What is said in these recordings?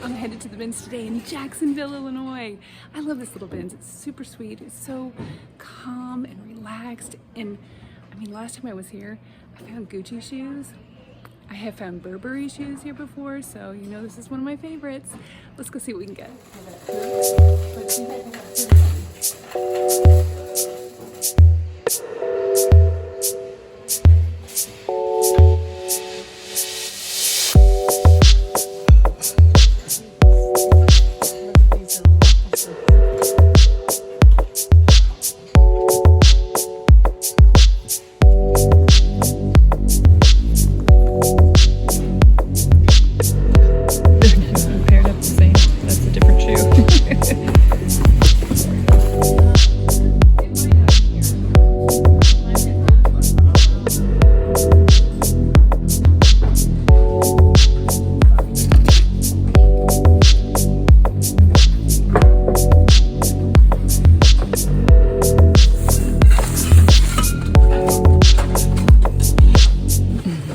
I'm headed to the bins today in Jacksonville, Illinois. I love this little bins. It's super sweet. It's so calm and relaxed. And I mean, last time I was here, I found Gucci shoes. I have found Burberry shoes here before, so you know this is one of my favorites. Let's go see what we can get.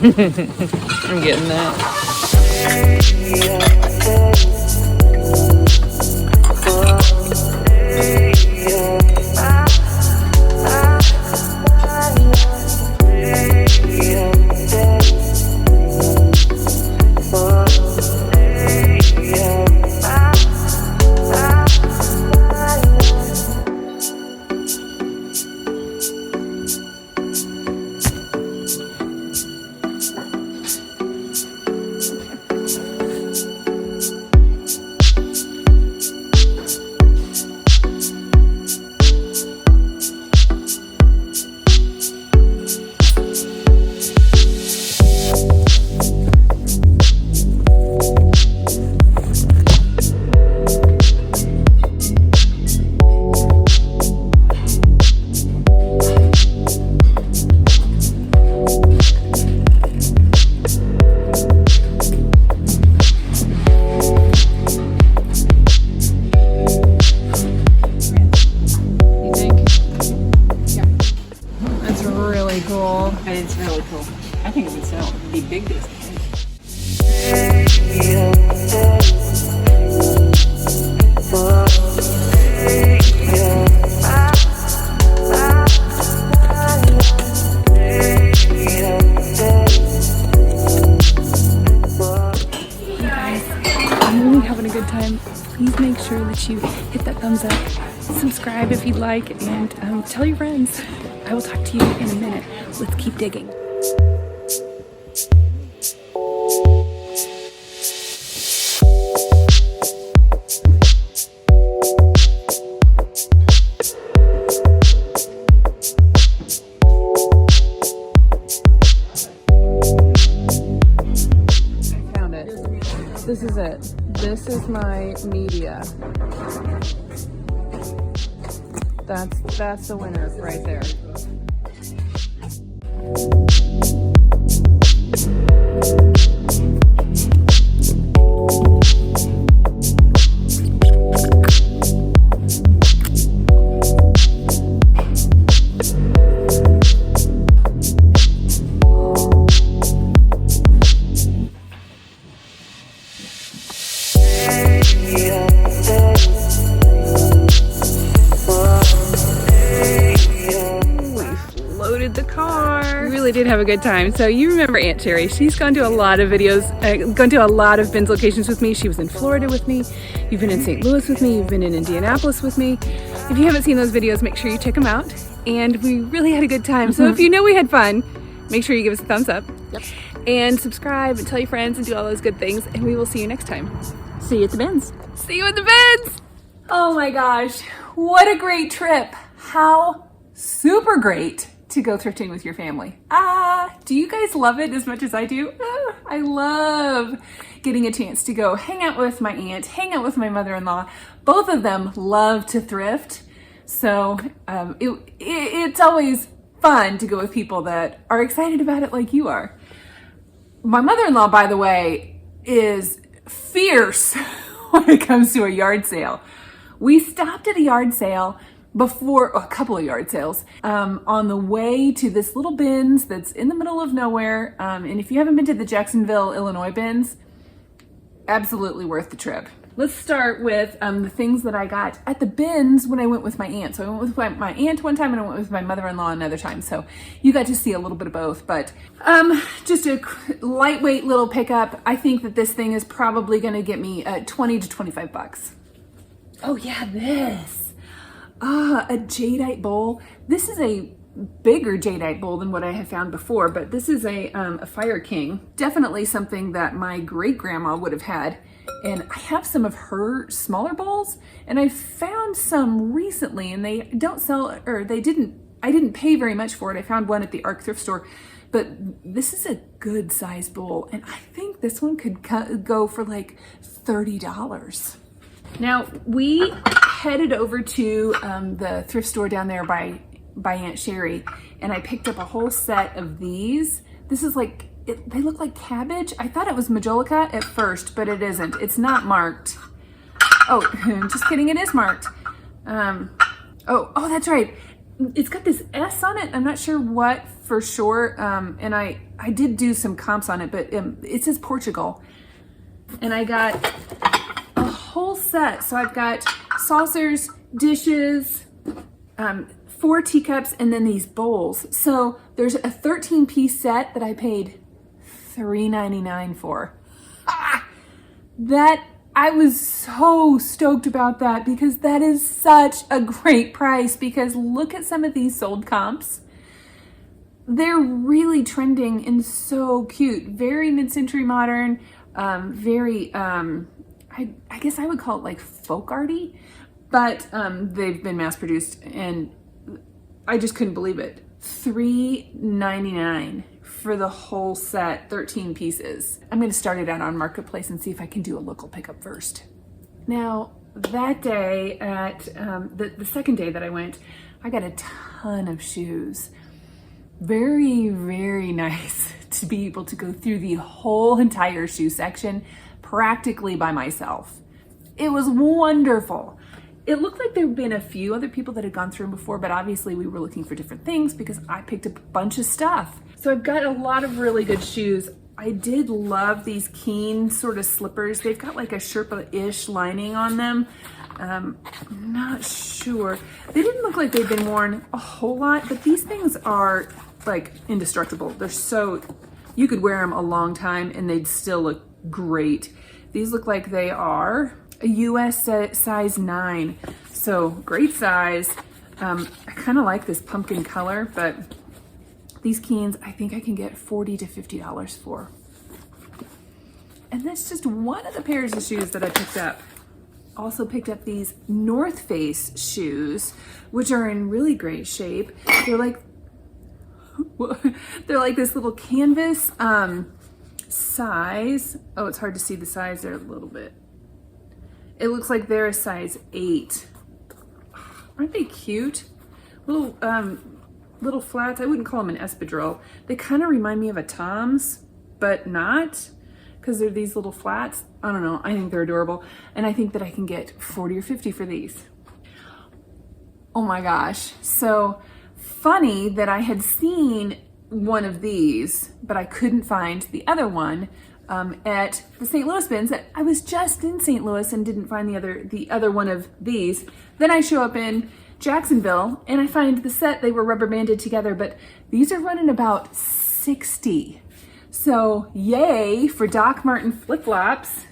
I'm getting that. It's really cool. I think it would sell. It'd be big this time. I'm really having a good time. Please make sure that you hit that thumbs up, subscribe if you'd like, and tell your friends. I will talk to you in a minute. Let's keep digging. I found it. This is it. This is my media. That's the winner right there. The car. We really did have a good time. So you remember Aunt Cherry. She's gone to a lot of videos, gone to a lot of bins locations with me. She was in Florida with me. You've been in St. Louis with me. You've been in Indianapolis with me. If you haven't seen those videos, make sure you check them out. And we really had a good time. So if you know we had fun, make sure you give us a thumbs up. Yep. And subscribe and tell your friends and do all those good things. And we will see you next time. See you at the bins. See you at the bins. Oh my gosh. What a great trip. How super great to go thrifting with your family. Do you guys love it as much as I do? I love getting a chance to go hang out with my aunt, hang out with my mother-in-law. Both of them love to thrift. So it's always fun to go with people that are excited about it like you are. My mother-in-law, by the way, is fierce when it comes to a yard sale. We stopped at a yard sale before, a couple of yard sales, on the way to this little bins that's in the middle of nowhere. And if you haven't been to the Jacksonville, Illinois bins, absolutely worth the trip. Let's start with the things that I got at the bins when I went with my aunt. So I went with my aunt one time and I went with my mother-in-law another time. So you got to see a little bit of both, but just a lightweight little pickup. I think that this thing is probably going to get me 20 to 25 bucks. Oh yeah, this. A jadeite bowl. This is a bigger jadeite bowl than what I had found before, but this is a Fire King. Definitely something that my great grandma would have had. And I have some of her smaller bowls, and I found some recently, and they don't sell, or I didn't pay very much for it. I found one at the ARC thrift store, but this is a good size bowl, and I think this one could go for like $30. Now, we headed over to the thrift store down there by Aunt Sherry, and I picked up a whole set of these. This is like, they look like cabbage. I thought it was majolica at first, but it isn't. It's not marked. Oh, just kidding, it is marked. Oh, that's right. It's got this S on it. I'm not sure what for sure. And I did do some comps on it, but it says Portugal. And I got a whole set. So I've got saucers, dishes, 4 teacups, and then these bowls. So there's a 13-piece set that I paid $3.99 for. That I was so stoked about that, because that is such a great price. Because look at some of these sold comps. They're really trending and so cute. Very mid-century modern, very, I guess I would call it like folk arty, but they've been mass produced, and I just couldn't believe it. $3.99 for the whole set, 13 pieces. I'm gonna start it out on Marketplace and see if I can do a local pickup first. Now, that day at the second day that I went, I got a ton of shoes. Very, very nice to be able to go through the whole entire shoe section practically by myself. It was wonderful. It looked like there had been a few other people that had gone through them before, but obviously we were looking for different things because I picked up a bunch of stuff. So I've got a lot of really good shoes. I did love these Keen sort of slippers. They've got like a Sherpa-ish lining on them. I'm not sure. They didn't look like they'd been worn a whole lot, but these things are like indestructible. They're so, you could wear them a long time and they'd still look great. These look like they are a US size 9. So great size. I kind of like this pumpkin color, but these Keens, I think I can get $40 to $50 for. And that's just one of the pairs of shoes that I picked up. Also picked up these North Face shoes, which are in really great shape. They're like this little canvas size. Oh, it's hard to see the size there a little bit. It looks like they're a size 8. Aren't they cute? Little flats. I wouldn't call them an espadrille. They kind of remind me of a Tom's, but not, because they're these little flats. I don't know. I think they're adorable. And I think that I can get 40 or 50 for these. Oh my gosh. So funny that I had seen one of these, but I couldn't find the other one at the St. Louis bins. That I was just in St. Louis and didn't find the other one of these. Then I show up in Jacksonville and I find the set. They were rubber banded together, but these are running about 60. So yay for Doc Marten flip-flops.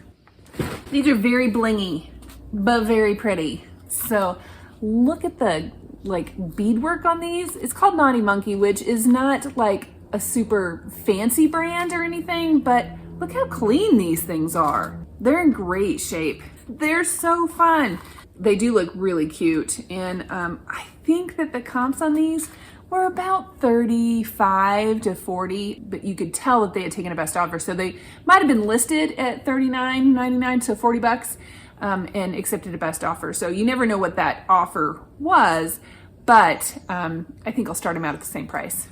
These are very blingy, but very pretty. So look at the like beadwork on these. It's called Naughty Monkey, which is not like a super fancy brand or anything, but look how clean these things are. They're in great shape. They're so fun. They do look really cute. And I think that the comps on these were about 35 to 40, but you could tell that they had taken a best offer. So they might've been listed at $39.99, so 40 bucks, and accepted a best offer. So you never know what that offer was, but I think I'll start them out at the same price.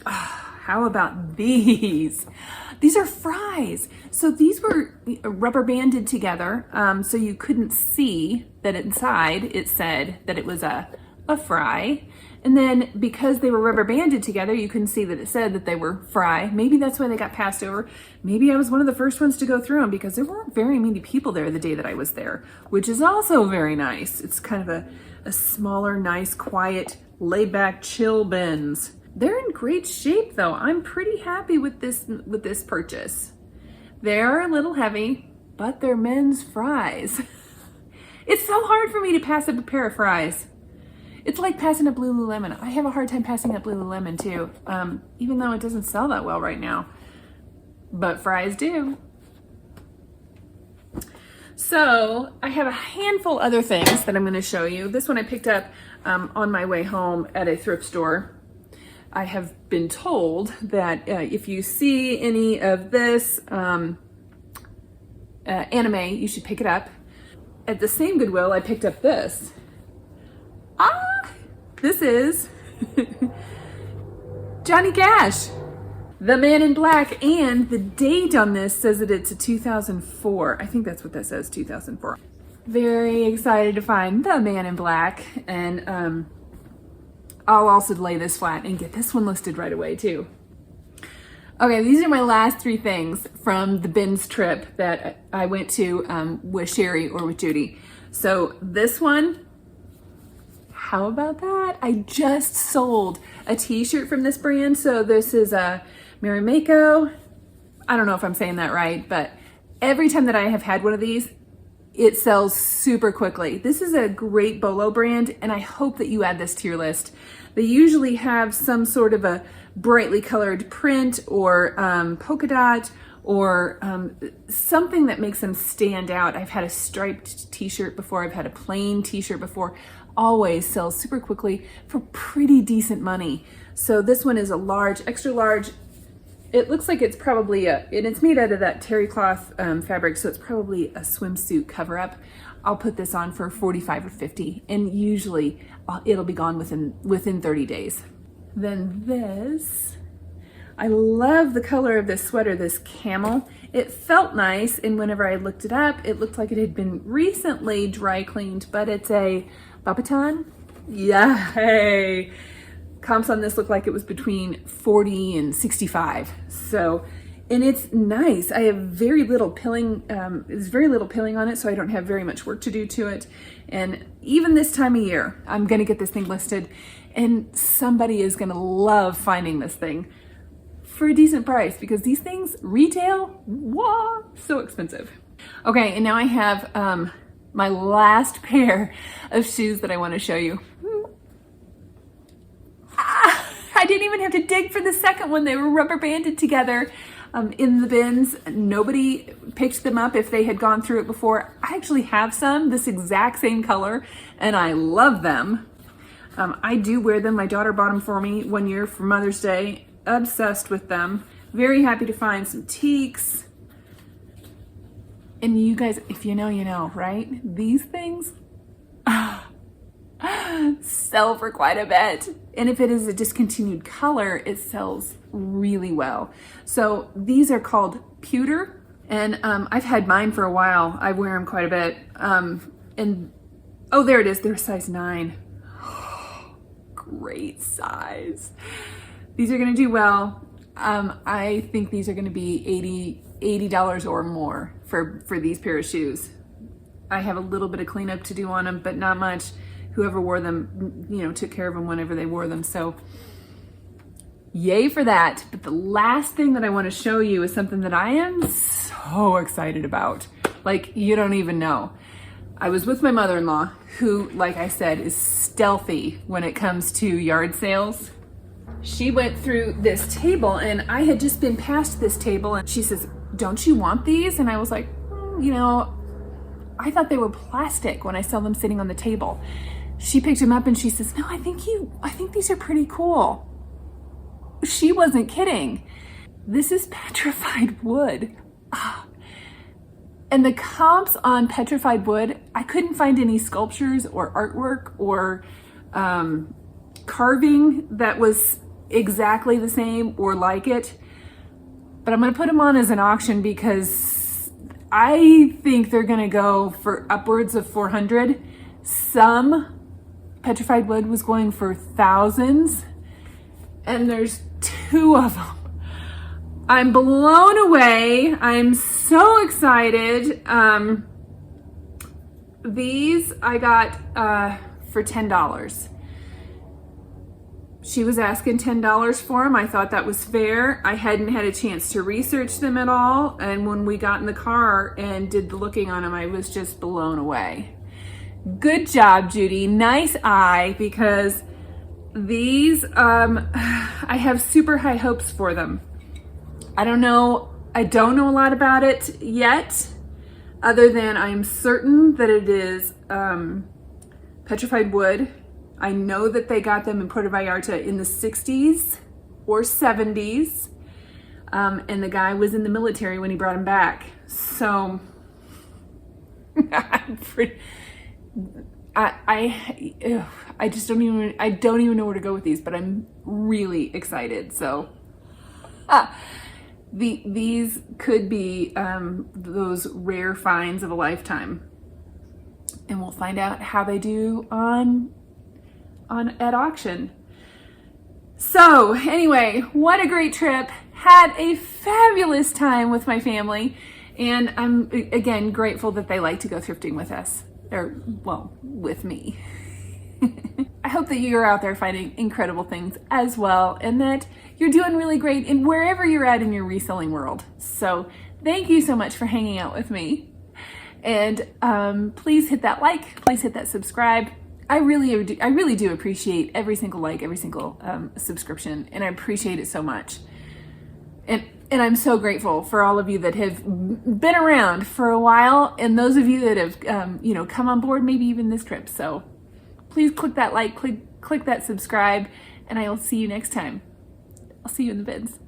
How about these? These are fries. So these were rubber banded together, so you couldn't see that inside it said that it was a a fry. And then because they were rubber banded together, you couldn't see that it said that they were fry. Maybe that's why they got passed over. Maybe I was one of the first ones to go through them because there weren't very many people there the day that I was there, which is also very nice. It's kind of a smaller, nice, quiet, laid back, chill bins. They're in great shape though. I'm pretty happy with this purchase. They're a little heavy, but they're men's fries. It's so hard for me to pass up a pair of fries. It's like passing up Lululemon. I have a hard time passing up Lululemon too, even though it doesn't sell that well right now. But fries do. So I have a handful other things that I'm going to show you. This one I picked up on my way home at a thrift store. I have been told that if you see any of this anime, you should pick it up. At the same Goodwill, I picked up this. This is Johnny Cash, the Man in Black, and the date on this says that it's a 2004. I think that's what that says, 2004. Very excited to find the Man in Black, and I'll also lay this flat and get this one listed right away too. Okay, these are my last three things from the bins trip that I went to with Sherry or with Judy. So this one, how about that? I just sold a t-shirt from this brand. So this is a Mary Mako. I don't know if I'm saying that right, but every time that I have had one of these, it sells super quickly. This is a great Bolo brand, and I hope that you add this to your list. They usually have some sort of a brightly colored print or polka dot or something that makes them stand out. I've had a striped t-shirt before. I've had a plain t-shirt before. Always sells super quickly for pretty decent money. So this one is a large, extra large. It looks like it's probably and it's made out of that terry cloth fabric, so it's probably a swimsuit cover-up. I'll put this on for 45 or 50, and usually it'll be gone within 30 days. Then this, I love the color of this sweater, this camel. It felt nice, and whenever I looked it up, it looked like it had been recently dry cleaned, but it's a Babaton. Yay! Comps on this look like it was between 40 and 65. So, and it's nice. I have very little pilling, there's very little pilling on it, so I don't have very much work to do to it. And even this time of year, I'm gonna get this thing listed, and somebody is gonna love finding this thing for a decent price, because these things retail, wow, so expensive. Okay, and now I have my last pair of shoes that I want to show you. I didn't even have to dig for the second one. They were rubber banded together in the bins. Nobody picked them up if they had gone through it before. I actually have some, this exact same color, and I love them. I do wear them. My daughter bought them for me one year for Mother's Day. Obsessed with them. Very happy to find some teaks. And you guys, if you know, you know, right? These things sell for quite a bit. And if it is a discontinued color, it sells really well. So these are called pewter, and I've had mine for a while. I wear them quite a bit. And oh, there it is. They're a size 9. Great size. These are gonna do well. I think these are gonna be $80 or more for these pair of shoes. I have a little bit of cleanup to do on them, but not much. Whoever wore them, you know, took care of them whenever they wore them. So yay for that. But the last thing that I want to show you is something that I am so excited about. Like, you don't even know. I was with my mother-in-law, who, like I said, is stealthy when it comes to yard sales. She went through this table, and I had just been past this table, and she says, "Don't you want these?" And I was like, you know, I thought they were plastic when I saw them sitting on the table. She picked them up and she says, "No, I think these are pretty cool." She wasn't kidding. This is petrified wood. And the comps on petrified wood, I couldn't find any sculptures or artwork or carving that was exactly the same or like it. But I'm gonna put them on as an auction because I think they're gonna go for upwards of $400. Some petrified wood was going for thousands, and there's 2 of them. I'm blown away. I'm so excited. These I got for $10. She was asking $10 for them. I thought that was fair. I hadn't had a chance to research them at all. And when we got in the car and did the looking on them, I was just blown away. Good job, Judy. Nice eye, because these, I have super high hopes for them. I don't know a lot about it yet, other than I'm certain that it is petrified wood. I know that they got them in Puerto Vallarta in the 60s or 70s, and the guy was in the military when he brought them back. So I just don't even know where to go with these, but I'm really excited. So these could be those rare finds of a lifetime, and we'll find out how they do at auction. So anyway, what a great trip. Had a fabulous time with my family, and I'm again grateful that they like to go thrifting with us, or well, with me. I hope that you're out there finding incredible things as well, and that you're doing really great in wherever you're at in your reselling world. So thank you so much for hanging out with me, and please hit that like, please hit that subscribe. I really do appreciate every single like, every single subscription, and I appreciate it so much. And I'm so grateful for all of you that have been around for a while, and those of you that have come on board, maybe even this trip. So please click that like, click that subscribe, and I will see you next time. I'll see you in the bins.